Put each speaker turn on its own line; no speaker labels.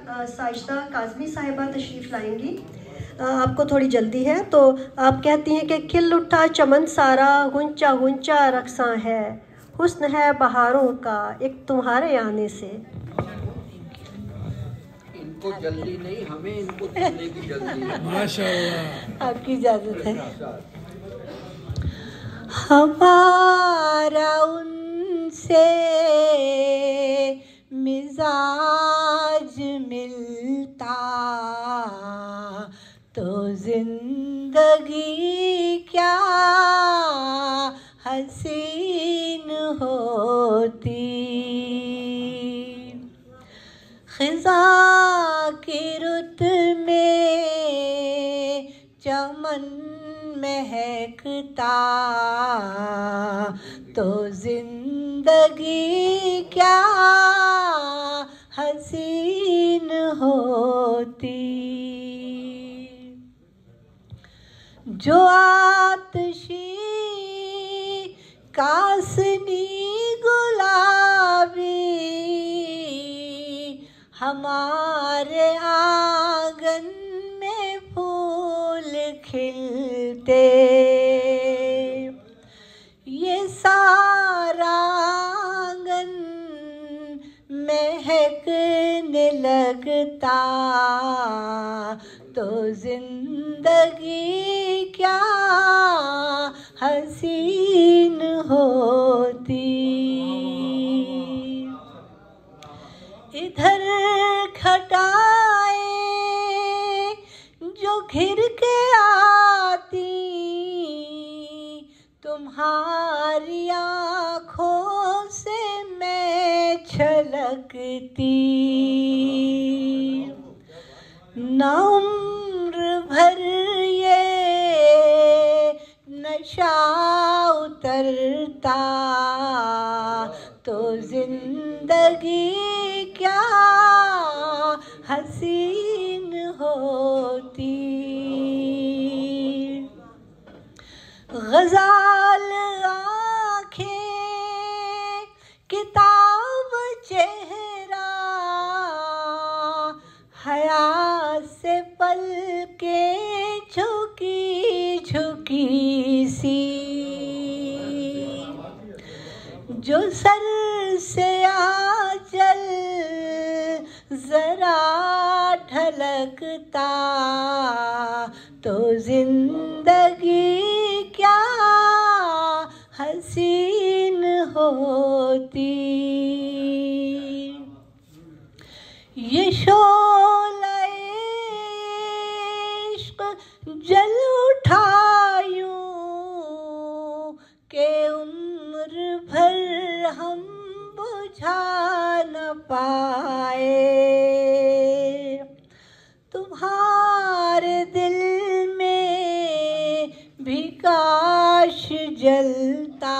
साजिदा काज़मी साहिबा तशरीफ़ लाएंगी। आपको थोड़ी जल्दी है तो आप कहती हैं कि खिल उठा चमन सारा, गुंचा गुंचा रक्सा है, हुस्न है बहारों का एक तुम्हारे आने से।
इनको जल्दी नहीं, हमें इनको सुनने की जल्दी है।
माशाअल्लाह,
आपकी इजाज़त है। हमारा उनसे मिजाज मिलता तो जिंदगी क्या हसीन होती। खिज़ा की रुत में चमन महकता तो जिंदगी क्या हसीन होती। जो आतिशी कासनी गुलाबी हमारे आंगन में फूल खिलते, ये सारा आंगन महकने लगता तो जिंदगी क्या हसीन होती। इधर खटाए जो घिर के आती तुम्हारी आँखों से मैं छलकती। ना उम्र भर ये नशा उतरता तो जिंदगी क्या हसीन होती। गज़ाल आँखें किताब चेहरा हया से पलके झुकी झुकी सी, जो सर से आंचल जरा ढलकता तो जिंदगी क्या हसीन होती। ये शोला इश्क जल उठा यूं के उम्र भर हम बुझा न पाए। तुम्हारे दिल में भी काश जलता